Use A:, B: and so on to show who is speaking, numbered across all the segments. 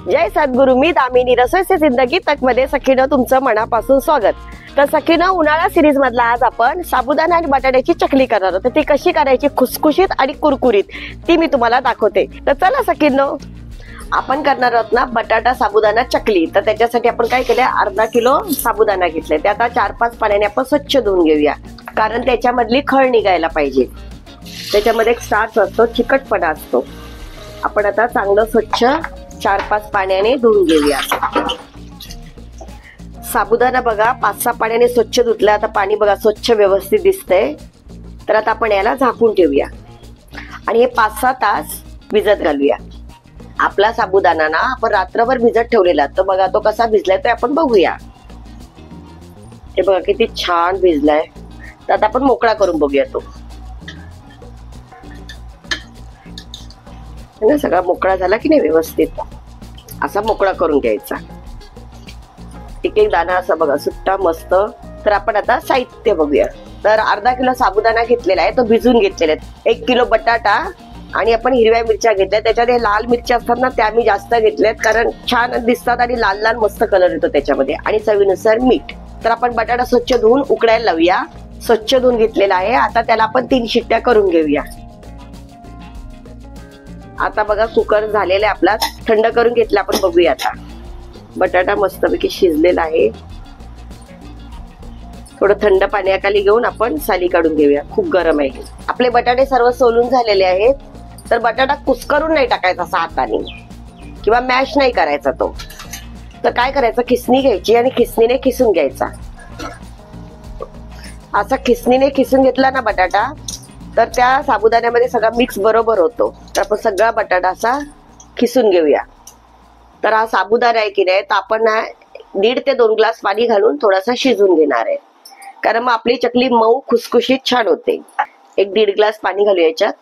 A: जय सद्गुरु. मी दामिनी रसोई से जिंदगी तक मध्ये सखीनं तुमचं मनापासून स्वागत. तर सखीनं उन्हाळा सिरीज मधला आज आपण साबुदाणा आणि बटाट्याची चकली करणार आहोत. ती कशी करायची खुसखुशीत आणि कुरकुरीत ती मी तुम्हाला दाखवते. तर चला सखीनं, आपण करणार आहोत ना बटाटा साबुदाणा चकली. तर त्याच्यासाठी आपण काय केलंय, अर्धा किलो साबुदाणा घेतलाय. ते आता 4-5 पाण्याने आपण स्वच्छ धुवून घेऊया, कारण त्याच्यामधली खळ निघायला पाहिजे. त्याच्यामध्ये एक स्टार्च असतो, चिकटपणा असतो. आपण आता चांगलं स्वच्छ 4-5 पाण्याने धुवून घेऊया. साबुदाणा बघा 5-6 पाण्याने स्वच्छ धुतला. आता पाणी बघा स्वच्छ व्यवस्थित दिसतंय. तर आता आपण याला झाकून ठेवूया आणि हे 5-6 तास भिजत घालूया. आपला साबुदाणा ना आपण रात्रभर भिजत ठेवलेला, तर बघा तो कसा भिजलाय ते आपण बघूया. हे बघा किती छान भिजलाय. तर आता आपण मोकळा करून बघूया. तो सगळा मोकळा झाला की नाही व्यवस्थित, असा मोकळा करून घ्यायचा. एक एक दाणा असा बघा सुट्टा मस्त. तर आपण आता साहित्य बघूया. तर अर्धा किलो साबुदाणा घेतलेला आहे, तो भिजून घेतलेला आहे. 1 किलो बटाटा आणि आपण हिरव्या मिरच्या घेतल्या. त्याच्यात हे लाल मिरच्या असतात ना, त्या मी जास्त घेतल्यात, कारण छान दिसतात आणि लाल लाल मस्त कलर येतो त्याच्यामध्ये. आणि चवीनुसार मीठ. तर आपण बटाटा स्वच्छ धुवून उकडायला लावूया. स्वच्छ धुवून घेतलेला आहे. आता त्याला आपण 3 शिट्ट्या करून घेऊया. आता बघा कुकर झालेला आहे आपला, थंड करून घेतला. आपण बघूया आता. बटाटा मस्तपैकी शिजलेला आहे. थोडं थंड पाण्याखाली घेऊन आपण साली काढून घेऊया. खूप गरम आहे. आपले बटाटे सर्व सोलून झालेले आहेत. तर बटाटा कुस्करून नाही टाकायचा असा हाताने, किंवा मॅश नाही करायचा तो. तर काय करायचं, खिसणी घ्यायची आणि खिसणीने खिसून घ्यायचा. असा खिसणीने खिसून घेतला ना बटाटा, तर त्या साबुदाण्यामध्ये सगळा मिक्स बरोबर होतो. तर आपण सगळा बटाटा असा खिसून घेऊया. तर हा साबुदाणा आहे की नाही, तर आपण 1.5 ते 2 ग्लास पाणी घालून थोडासा शिजून घेणार आहे, कारण मग आपली चकली मऊ खुसखुशीत छान होते. 1-1.5 ग्लास पाणी घालूया याच्यात.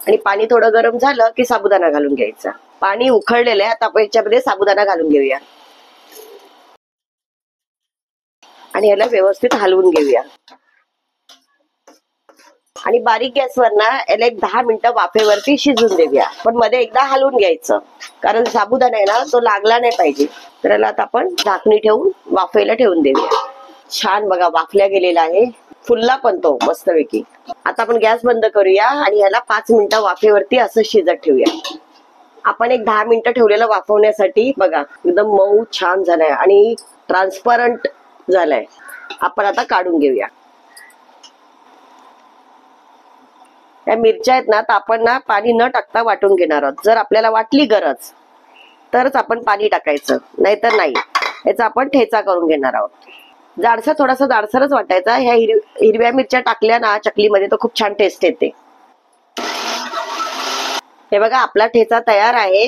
A: आणि पाणी थोडं गरम झालं की साबुदाणा घालून घ्यायचा. पाणी उकळलेलं आहे. आता आपण याच्यामध्ये साबुदाणा घालून घेऊया आणि याला व्यवस्थित हलवून घेऊया. आणि बारीक गॅसवर ना याला 10 मिनिटं वाफेवरती शिजून देऊया. पण मध्ये एकदा हलवून घ्यायचं, कारण साबुदाणा आहे ना तो लागला नाही पाहिजे. तर याला आता आपण झाकणी ठेवून वाफेला ठेवून देऊया. छान बघा वाफल्या गेलेला आहे, फुलला पण तो मस्तपैकी. आता आपण गॅस बंद करूया आणि याला 5 मिनिटं वाफेवरती असं शिजत ठेवूया. आपण एक 10 मिनिटं ठेवलेलं वाफवण्यासाठी. बघा एकदम मऊ छान झालाय आणि ट्रान्सपरंट झालाय. आपण आता काढून घेऊया. या मिरच्या आहेत ना, तर आपण ना पाणी न टाकता वाटून घेणार आहोत. जर आपल्याला वाटली गरज तरच आपण पाणी टाकायचं, नाहीतर नाही. याचा आपण ठेचा करून घेणार आहोत. जाडसर, थोडासा जाडसरच वाटायचा. ह्या हिरव्या मिरच्या टाकल्या ना चकलीमध्ये तर खूप छान टेस्ट येते. हे बघा आपला ठेचा तयार आहे.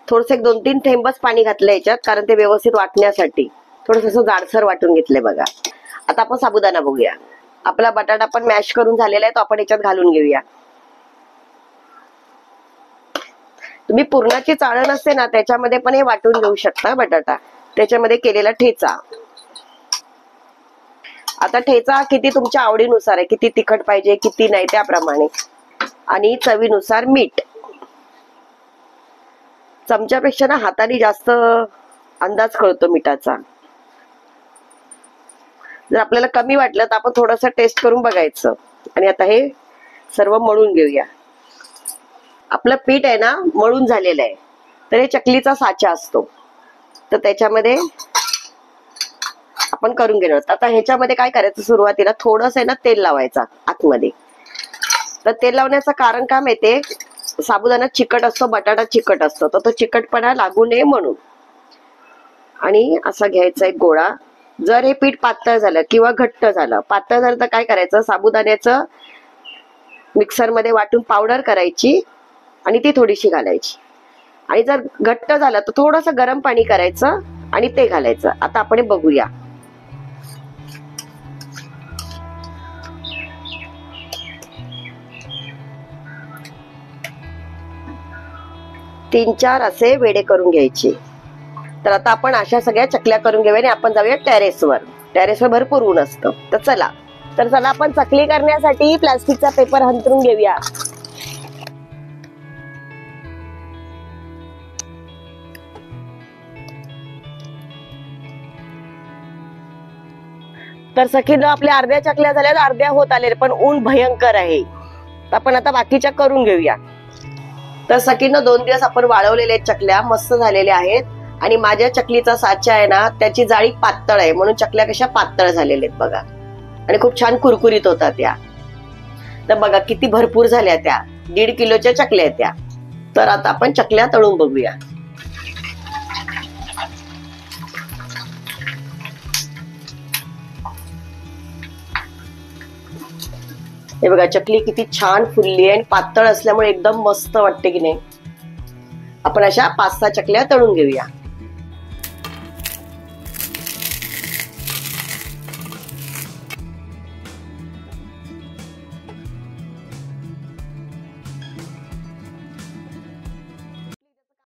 A: थोडस 1-2-3 थेंबच पाणी घातलं याच्यात, कारण ते व्यवस्थित वाटण्यासाठी. थोडस असं जाडसर वाटून घेतलंय बघा. आता आपण साबुदाणा बघूया. आपला बटाटा पण मॅश करून झालेला आहे, तो आपण याच्यात घालून घेऊया. तुम्ही पुरणाची चाळण असते ना, त्याच्यामध्ये पण हे वाटून घेऊ शकता बटाटा. त्याच्यामध्ये केलेला ठेचा. आता ठेचा किती तुमच्या आवडीनुसार आहे, किती तिखट पाहिजे किती नाही त्याप्रमाणे. आणि चवीनुसार मीठ. चमच्यापेक्षा ना हाताने जास्त अंदाज कळतो मिठाचा. जर आपल्याला कमी वाटलं तर आपण थोडंसं टेस्ट करून बघायचं. आणि आता हे सर्व मळून घेऊया. आपलं पीठ आहे ना मळून झालेलं आहे. तर हे चकलीचा साचा असतो, तर त्याच्यामध्ये आपण करून घेणार आहोत. आता ह्याच्यामध्ये काय करायचं, सुरुवातीला थोडंसं आहे ना तेल लावायचं आतमध्ये. तर तेल लावण्याचं कारण काय माहितीये, साबुदाणा चिकट असतो, बटाटा चिकट असतो, तर तो चिकटपणा लागू नये म्हणून. आणि असा घ्यायचा एक गोळा. जर हे पीठ पातळ झालं किंवा घट्ट झालं, पातळ झालं तर काय करायचं, साबुदाण्याचं मिक्सरमध्ये वाटून पावडर करायची आणि ती थोडीशी घालायची. आणि जर घट्ट झालं तर थोडंसं गरम पाणी करायचं आणि ते घालायचं. आता आपण हे बघूया. तीन 4 असे वेडे करून घ्यायचे. तर आता आपण अशा सगळ्या चकल्या करून घेऊया आणि आपण जाऊया टेरेसवर. टेरेसवर भरपूर ऊन असतं. तर चला आपण चकली करण्यासाठी प्लास्टिकचा पेपर अंथरून घेऊया. तर सखीनं आपल्या अर्ध्या चकल्या झाल्या, अर्ध्या होत आले, पण ऊन भयंकर आहे. आपण आता बाकीच्या करून घेऊया. तर सखीनं 2 दिवस आपण वाळवलेल्या चकल्या मस्त झालेल्या आहेत. आणि माझ्या चकलीचा साचा आहे ना, त्याची जाळी पातळ आहे म्हणून चकल्या कशा पातळ झालेल्या आहेत बघा. आणि खूप छान कुरकुरीत होतात त्या. तर बघा किती भरपूर झाल्या त्या. 1.5 किलोच्या चकल्या त्या. तर आता आपण चकल्या तळून बघूया. हे बघा चकली किती छान फुलली आहे आणि पातळ असल्यामुळे एकदम मस्त वाटते की नाही. आपण अशा 5-6 चकल्या तळून घेऊया.